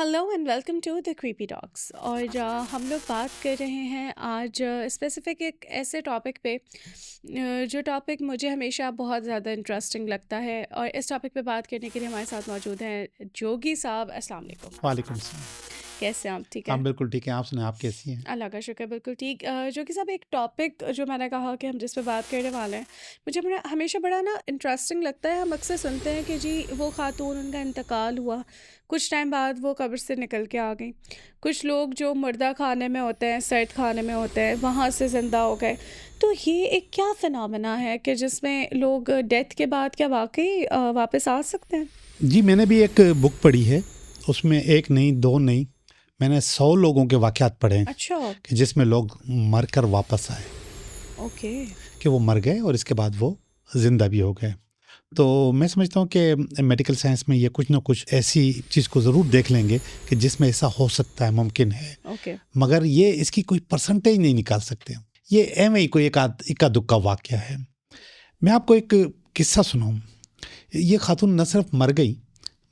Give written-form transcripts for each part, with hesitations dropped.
Hello and welcome to the creepy talks. और हम लोग बात कर रहे हैं आज स्पेसिफिक एक ऐसे टॉपिक पे जो टॉपिक मुझे हमेशा बहुत ज़्यादा इंटरेस्टिंग लगता है। और इस टॉपिक पे बात करने के लिए हमारे साथ मौजूद हैं जोगी साहब। अस्सलाम वालेकुम। वालेकुम सलाम। कैसे हैं आप? ठीक है, हम बिल्कुल ठीक हैं। आप सुनाएं, आप कैसी हैं? अल्लाह का शुक्र, बिल्कुल ठीक। जोगी साहब, एक टॉपिक जो मैंने कहा कि हम जिस पे बात करने वाले हैं, मुझे हमेशा बड़ा ना इंटरेस्टिंग लगता है। हम अक्सर सुनते हैं कि जी वो खातून, उनका इंतकाल हुआ, कुछ टाइम बाद वो कब्र से निकल के आ गई। कुछ लोग जो मुर्दा खाने में होते हैं, सर्द खाने में होते हैं, वहाँ से ज़िंदा हो गए। तो ये एक क्या फिनोमेना है कि जिसमें लोग डेथ के बाद क्या वाकई वापस आ सकते हैं? जी, मैंने भी एक बुक पढ़ी है। उसमें एक नहीं, दो नहीं, मैंने 100 लोगों के वाक़यात पढ़े हैं अच्छा। कि जिसमें लोग मर कर वापस आए, ओके। कि वो मर गए और इसके बाद वो ज़िंदा भी हो गए। तो मैं समझता हूँ कि मेडिकल साइंस में ये कुछ ना कुछ ऐसी चीज़ को ज़रूर देख लेंगे कि जिसमें ऐसा हो सकता है, मुमकिन है। ओके। मगर ये इसकी कोई परसेंटेज नहीं निकाल सकते। ये एवं ही कोई इक्का दुक्का वाक़या है। मैं आपको एक किस्सा सुनाऊँ। ये खातून न सिर्फ मर गई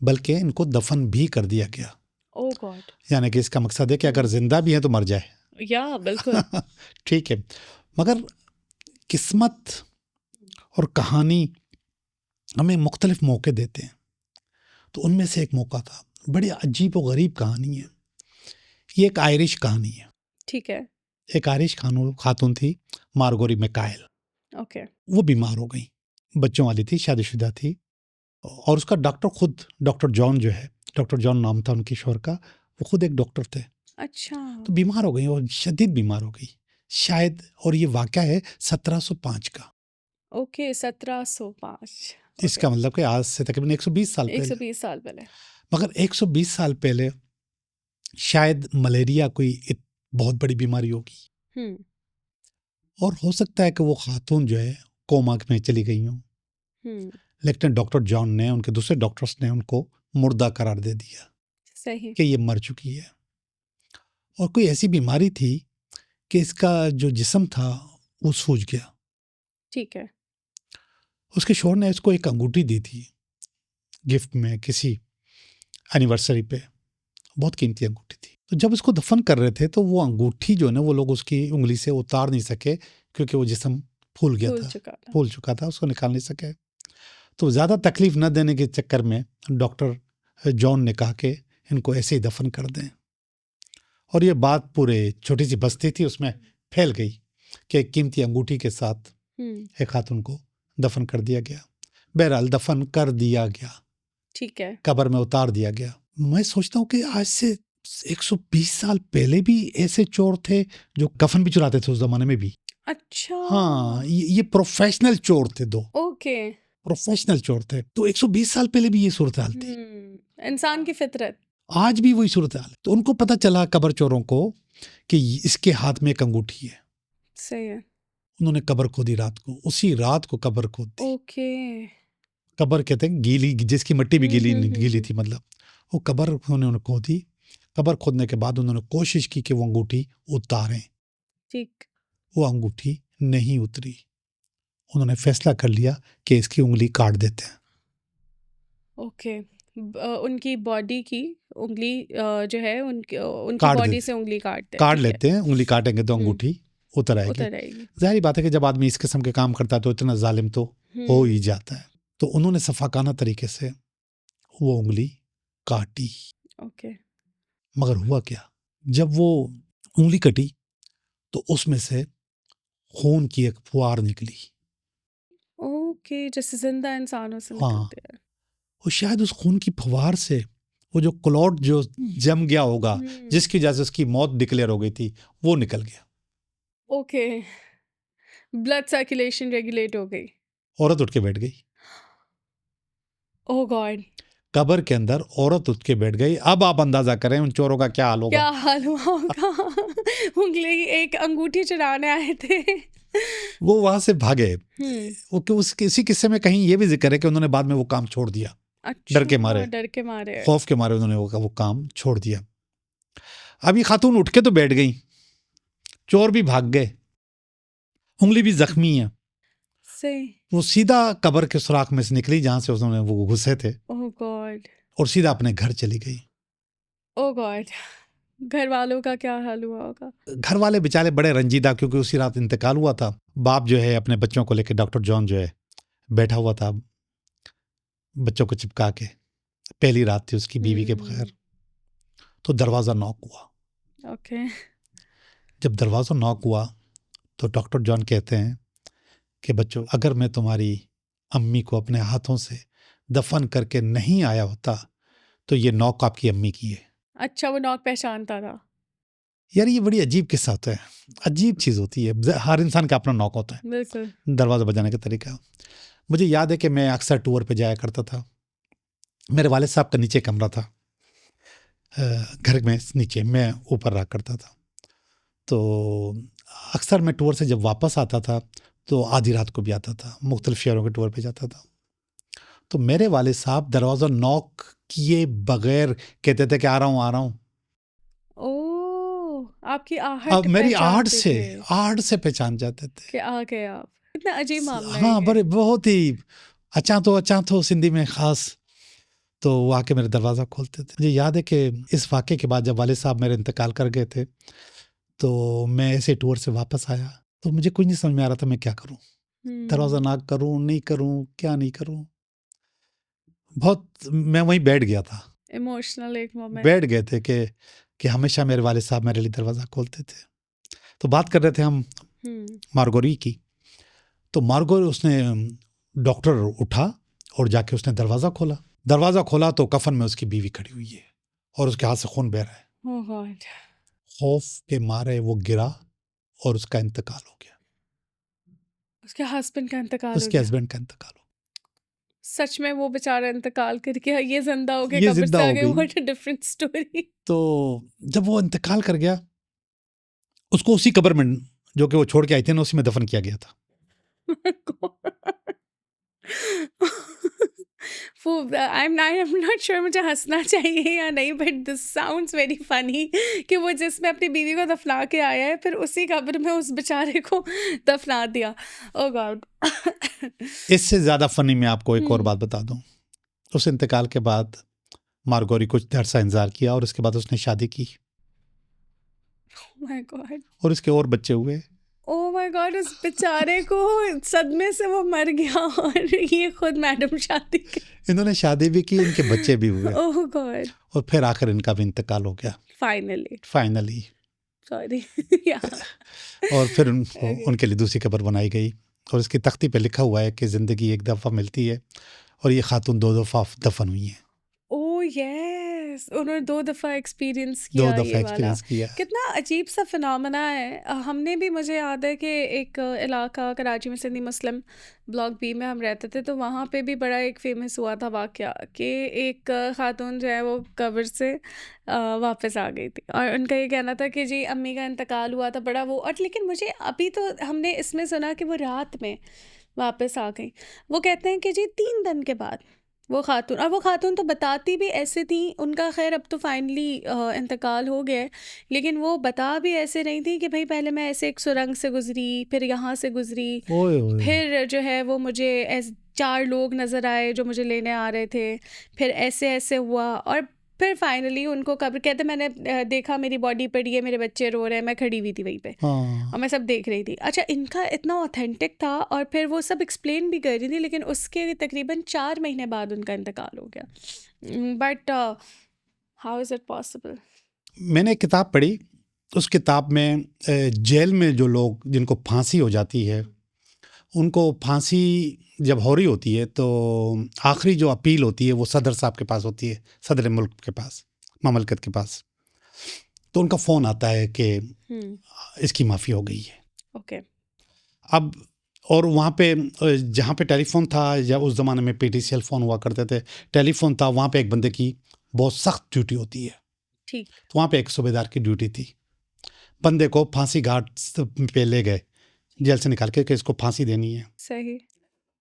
बल्कि इनको दफन भी कर दिया गया। ओ गॉड। यानी कि इसका मकसद है कि अगर जिंदा भी है तो मर जाए। या बिल्कुल। ठीक है। मगर किस्मत और कहानी हमें मुख्तलिफ मौके देते हैं। तो उनमें से एक मौका था, बड़ी अजीब और गरीब कहानी है। ये एक आयरिश कहानी है। ठीक है। एक आयरिश खातून थी, मार्गोरी मैकाइल। ओके। वो बीमार हो गई, बच्चों वाली थी, शादीशुदा थी। और उसका डॉक्टर खुद, डॉक्टर जॉन जो है, डॉक्टर जॉन नाम था उनके शोहर का, वो खुद एक डॉक्टर थे। अच्छा। तो बीमार हो गई और शदीद बीमार हो गई शायद। और ये वाक़या है 1705 का। ओके, 1705। ओके, इसका मतलब कि आज से तकरीबन 120 साल पहले। 120 साल पहले। मगर 120 साल पहले शायद मलेरिया कोई बहुत बड़ी बीमारी होगी। हम्म। और हो सकता है कि वो खातून जो है कोमा में चली गई हों। हम्म। लेकिन डॉक्टर जॉन ने, उनके दूसरे डॉक्टर्स ने उनको मुर्दा करार दे दिया सही। कि ये मर चुकी है। और कोई ऐसी बीमारी थी कि इसका जो जिस्म था वो सूज गया। ठीक है। उसके शोहर ने इसको एक अंगूठी दी थी गिफ्ट में, किसी एनिवर्सरी पे। बहुत कीमती अंगूठी थी। तो जब उसको दफन कर रहे थे तो वो अंगूठी जो है ना, वो लोग उसकी उंगली से उतार नहीं सके क्योंकि वो जिस्म फूल गया भूल था, चुका था। फूल चुका था, उसको निकाल नहीं सके। तो ज़्यादा तकलीफ न देने के चक्कर में डॉक्टर जॉन ने कहा कि इनको ऐसे ही दफन कर दें। और ये बात पूरे छोटी सी बस्ती थी उसमें फैल गई कि एक कीमती अंगूठी के साथ एक खातून को दफन कर दिया गया। बहरहाल दफन कर दिया गया, ठीक है। कब्र में उतार दिया गया। मैं सोचता हूँ कि आज से 120 साल पहले भी ऐसे चोर थे जो कफन भी चुराते थे उस जमाने में भी। अच्छा। हाँ, ये प्रोफेशनल चोर थे, दो ओके। प्रोफेशनल चोर थे। तो 120 साल पहले भी ये सूरत हाल थी, इंसान की फितरत। आज भी वही सूरत हाल है। तो उनको पता चला, कब्र चोरों को, कि इसके हाथ में एक अंगूठी है। सही है। उन्होंने कब्र खोदी रात को, उसी रात को कब्र खोद दी। ओके। कब्र कहते हैं गीली, जिसकी मिट्टी भी गीली गीली हम्म। थी, मतलब वो कब्र उन्होंने खोदी। कब्र खोदने के बाद उन्होंने कोशिश की कि वो अंगूठी उतारें। ठीक। वो अंगूठी नहीं उतरी। उन्होंने फैसला कर लिया कि इसकी उंगली काट देते हैं। ओके। उनकी बॉडी की उंगली जो है उनकी काट बॉडी देते से उंगली काटते हैं। काट ठीक है। लेते हैं, उंगली काटेंगे तो अंगूठी उतर आएगी। उतर आएगी। जाहिर बात है कि जब आदमी इस किस्म के काम करता है तो इतना जालिम तो हो ही जाता है। तो उन्होंने सफाकाना तरीके से वो उंगली काटी। ओके। मगर हुआ क्या, जब वो उंगली कटी तो उसमें से खून की एक फुहार निकली। ओके, जैसे जिंदा इंसानों से हाँ, निकलते हैं। और शायद उस खून की फुहार से वो जो क्लॉट जो जम गया होगा, जिसकी वजह से उसकी मौत डिक्लेयर हो गई थी, वो निकल गया। ओके, ब्लड सर्कुलेशन रेगुलेट हो गई। औरत उठ के बैठ गई। ओह गॉड। कब्र के अंदर औरत उठ के बैठ गई। अब आप अंदाजा करें उन चोरों का क्या हाल क्या होगा। हाल हुआ होगा। उंगली, एक अंगूठी चुराने आए थे। वो वहां से भागे। वो उस किसी किस्से में कहीं ये भी जिक्र है कि उन्होंने बाद में वो काम छोड़ दिया, डर के मारे, डर के मारे। खौफ के मारे उन्होंने वो काम छोड़ दिया। अब ये खातून उठ के तो बैठ गई, चोर भी भाग गए, उंगली भी जख्मी है। सही। वो सीधा कब्र के सुराख में से निकली जहां से उन्होंने वो घुसे थे, ओह गॉड। और सीधा अपने घर चली गई। ओह गॉड! घर वालों का क्या हाल हुआ होगा? घर वाले बेचारे बड़े रंजीदा, क्योंकि उसी रात इंतकाल हुआ था। बाप जो है अपने बच्चों को लेकर, डॉक्टर जॉन जो है बैठा हुआ था बच्चों को चिपका के। पहली रात थी उसकी बीवी के बगैर। तो दरवाज़ा नॉक हुआ। ओके। जब दरवाज़ा नॉक हुआ तो डॉक्टर जॉन कहते हैं कि बच्चों, अगर मैं तुम्हारी अम्मी को अपने हाथों से दफन करके नहीं आया होता तो ये नॉक आपकी अम्मी की है। अच्छा, वो नॉक पहचानता था। यार ये बड़ी अजीब किस्सा होता है, अजीब चीज़ होती है। हर इंसान का अपना नॉक होता है, बिल्कुल। दरवाज़ा बजाने का तरीका। मुझे याद है कि मैं अक्सर टूर पे जाया करता था। मेरे वालिद साहब का नीचे कमरा था घर में नीचे, मैं ऊपर रहा करता था। तो अक्सर मैं टूर से जब वापस आता था तो आधी रात को भी आता था, मुख्तलिफ शहरों के टूर पे जाता था। तो मेरे वालिद साहब दरवाज़ा नॉक किए बगैर कहते थे कि आ रहा हूँ, आ रहा हूँ। ओह! आपकी अब आहट मेरी पहचानते थे आहट से पहचान जाते थे। कि आ गए आप। कितना अजीब मामला है हाँ, ये। बड़े बहुत ही अचातो सिंधी में ख़ास। तो वो आके मेरे दरवाज़ा खोलते थे। मुझे याद है कि इस वाक़े के बाद जब वालिद साहब मेरे इंतकाल कर गए थे तो मैं ऐसे टूर से वापस आया, तो मुझे कुछ नहीं समझ में आ रहा था मैं क्या करूँ? दरवाज़ा नॉक करूँ, नहीं करूँ, क्या नहीं करूँ? बहुत मैं वहीं बैठ गया था। इमोशनल एक मोमेंट। बैठ गए थे कि हमेशा मेरे वालिद साहब मेरे लिए दरवाज़ा खोलते थे। तो बात कर रहे थे हम मारगोरी की। तो मारगोरी उसने डॉक्टर उठा और जाके उसने दरवाज़ा खोला तो कफन में उसकी बीवी खड़ी हुई है और उसके हाथ से खून बह रहा है। ओह गॉड! खौफ के मारे वो गिरा और उसका इंतकाल हो गया। उसके हस्बैंड का इंतकाल हो उसके गया। हस्बैंड का इंतकाल हो सच में वो बेचारा इंतकाल करके ये जिंदा हो गए, ये कब्र जिंदा से आ हो गए। गई। What a different story. तो जब वो इंतकाल कर गया, उसको उसी कब्र में जो कि वो छोड़ के आई थी ना, उसी में दफन किया गया था। आई एम नॉट श्योर मुझे हंसना चाहिए या नहीं, but this sounds very funny कि वो जिसमें अपनी बीवी को दफना के आया है फिर उसी कब्र में उस बेचारे को दफना दिया। ओह गॉड! इससे ज़्यादा फनी मैं आपको एक और बात बता दूं। उस इंतकाल के बाद मारगोरी कुछ देर सा इंतजार किया और उसके बाद उसने शादी की माय गॉड! और उसके और बच्चे हुए। Oh my God! उस बेचारे को सदमे से वो मर गया और ये खुद मैडम शादी के। इन्होंने शादी भी की, इनके बच्चे भी हुए ओह गॉड! और फिर आखिर इनका भी इंतकाल हो गया फाइनली। फाइनली। सॉरी। या और फिर उनके लिए दूसरी कब्र बनाई गई और इसकी तख्ती पे लिखा हुआ है कि ज़िंदगी एक दफ़ा मिलती है और ये खातून 2 दफ़ा दफन हुई हैं। ओह यस, उन्होंने 2 दफ़ा एक्सपीरियंस 2 किया दफ़ा ये वाला। एक्सपीरियंस किया। कितना अजीब सा फिनोमेना है। हमने भी, मुझे याद है कि एक इलाका कराची में सिंधी मुस्लिम ब्लॉक बी में हम रहते थे, तो वहाँ पे भी बड़ा एक फ़ेमस हुआ था वाक़या कि एक ख़ातून जो है वो कब्र से वापस आ गई थी और उनका ये कहना था कि जी अम्मी का इंतकाल हुआ था, बड़ा वो। और लेकिन मुझे अभी तो हमने इसमें सुना कि वो रात में वापस आ गई। वो कहते हैं कि जी 3 दिन के बाद वो खातून, और वो खातून तो बताती भी ऐसे थी, उनका खैर अब तो फाइनली इंतकाल हो गया है, लेकिन वो बता भी ऐसे नहीं थी कि भाई पहले मैं ऐसे एक सुरंग से गुजरी, फिर यहाँ से गुजरी, ओए ओए। फिर जो है वो मुझे ऐसे 4 लोग नज़र आए जो मुझे लेने आ रहे थे, फिर ऐसे ऐसे हुआ और फिर फाइनली उनको कब्र, कहते मैंने देखा मेरी बॉडी पड़ी है, मेरे बच्चे रो रहे हैं, मैं खड़ी हुई थी वहीं पे हाँ, और मैं सब देख रही थी। अच्छा, इनका इतना ऑथेंटिक था और फिर वो सब एक्सप्लेन भी कर रही थी, लेकिन उसके तकरीबन 4 महीने बाद उनका इंतकाल हो गया। But how is it possible? मैंने एक किताब पढ़ी। उस किताब में जेल में जो लोग जिनको फांसी हो जाती है, उनको फांसी जब हो रही होती है तो आखिरी जो अपील होती है वो सदर साहब के पास होती है, सदर मुल्क के पास, ममलकत के पास। तो उनका फ़ोन आता है कि इसकी माफ़ी हो गई है। ओके। अब और वहाँ पे जहाँ पे टेलीफोन था, या उस ज़माने में पीटीसीएल फ़ोन हुआ करते थे, टेलीफोन था, वहाँ पे एक बंदे की बहुत सख्त ड्यूटी होती है। ठीक। तो वहाँ पे एक सूबेदार की ड्यूटी थी। बंदे को फांसी घाट पे ले गए जेल से निकाल के कि इसको फांसी देनी है, सही।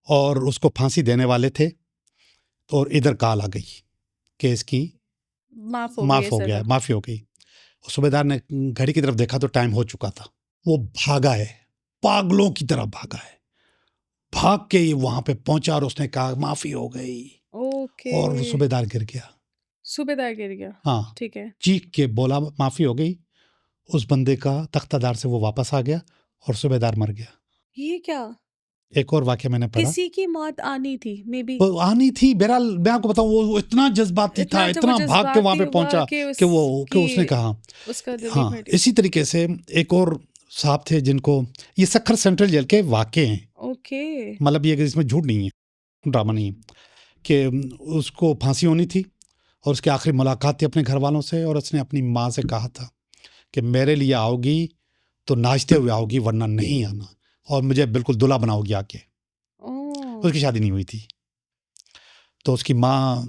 और उसको फांसी देने वाले थे। और इधर कॉल आ गई कि इसकी माफ़ हो गई माफ़ है हो गया है, सज़ा। माफ़ी हो गई। सूबेदार ने घड़ी की तरफ देखा तो टाइम हो चुका था। वो भागा है, पागलों की तरह भागा है। भाग के ये वहाँ पे पहुंचा और उसने कहा माफ़ी हो गई, ओके। और सूबेदार गिर गया। सूबेदार गिर गया, हाँ, ठीक है। चीख के बोला माफ़ी हो गई, उस बंदे का तख्तादार से वो वापस आ गया और सूबेदार मर गया। ये क्या? एक और वाक़या मैंने पढ़ा, किसी की मौत आनी थी मे बी, वो आनी थी, बहरहाल मैं आपको बताऊँ वो इतना जज़्बाती था, इतना जो वो इतना भाग के वहाँ पे जज़्बाती हुआ पहुँचा कि कि उसने उसकी कहा। उसका दिल ही हाँ, फट इसी तरीके से एक और साहब थे जिनको, ये सक्खर सेंट्रल जेल के वाक़ये हैं, ओके। मतलब ये इसमें झूठ नहीं है, ड्रामा नहीं है, कि उसको फांसी होनी थी और उसकी आखिरी मुलाकात थी अपने घर वालों से, और उसने अपनी माँ से कहा था कि मेरे लिए आओगी तो नाचते हुए आओगी वरना नहीं आना, और मुझे बिल्कुल दूल्हा बनाओगी आके। ओह! उसकी शादी नहीं हुई थी, तो उसकी माँ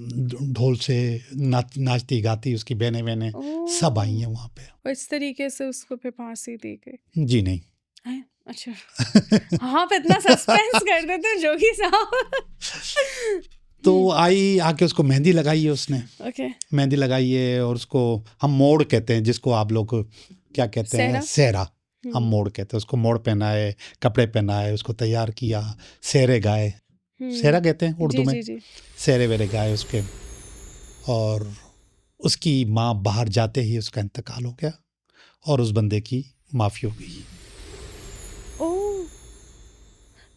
ढोल से नाचती गाती, उसकी बहनें सब आई ओह! हैं वहाँ पे। और इस तरीके से उसको फिर फांसी दी गई। जी नहीं। हैं? अच्छा। हाँ, आप इतना सस्पेंस कर देते हैं जोगी साहब। तो आई, आके उसको मेहंदी लगाई है उसने, ओके। मेहंदी लगाई है, और उसको हम मोड़ कहते हैं, जिसको आप लोग क्या कहते हैं, सेहरा? सेहरा, हम मोड़ कहते हैं उसको। मोड़ पहनाए, कपड़े पहनाए, उसको तैयार किया, सेहरे गाए, सेहरा कहते हैं उर्दू जी, में, जी, जी। सेहरे वेरे गाए उसके, और उसकी माँ बाहर जाते ही उसका इंतकाल हो गया और उस बंदे की माफ़ी हो गई। ओह!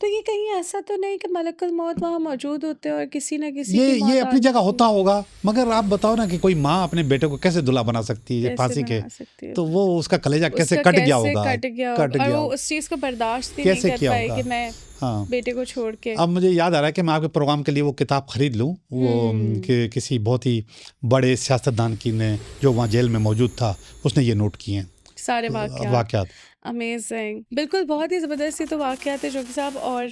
तो ये कहीं ऐसा तो नहीं कि मलकुल मौत वहाँ मौजूद होते हैं और किसी न किसी की ये मौत आ अपनी जगह जाती होता है? होगा, मगर आप बताओ ना कि कोई माँ अपने बेटे को कैसे दूल्हा बना सकती है कैसे फांसी के, बना सकती है? तो वो उसका कलेजा कैसे उसका कट गया कैसे होगा, कट गया कट होगा और गया वो होगा, उस चीज़ को बर्दाश्त ही नहीं कैसे कर किया पाए होगा। कि मैं हाँ, बेटे को छोड़ के। अब मुझे याद आ रहा है कि मैं आपके प्रोग्राम के लिए वो किताब खरीद लूँ, वो कि किसी बहुत ही बड़े सियासतदान की ने, जो वहाँ जेल में मौजूद था, उसने ये नोट किए हैं सारे वाक़यात। वाक़यात। अमेज़िंग। बिल्कुल, बहुत ही ज़बरदस्त ये तो वाक़यात है जोगी साहब, और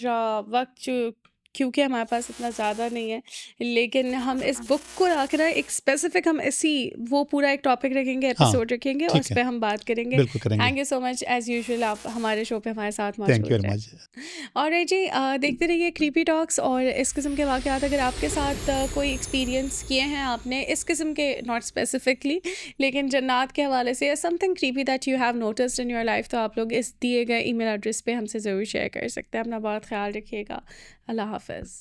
वक़्त जो क्योंकि हमारे पास इतना ज़्यादा नहीं है, लेकिन हम इस बुक को आके ना एक स्पेसिफ़िक हम इसी वो पूरा एक टॉपिक रखेंगे, हाँ, एपिसोड रखेंगे और ठीक उस है, पे हम बात करेंगे। बिल्कुल करेंगे। Thank you so much as usual, आप हमारे शो पे हमारे साथ थैंक यू मौजूद वेरी रहे। मच। और जी देखते रहिए क्रीपी टॉक्स और इस किस्म के वाक़यात। अगर आपके साथ कोई एक्सपीरियंस किए हैं आपने इस किस्म के, नॉट स्पेसिफिकली, लेकिन जन्नत के हवाले से या something creepy that you have noticed in your life, तो आप लोग इस दिए गए ईमेल एड्रेस पे हमसे ज़रूर शेयर कर सकते हैं। अपना बहुत ख्याल रखिएगा। अल्लाह हाफ़िज़।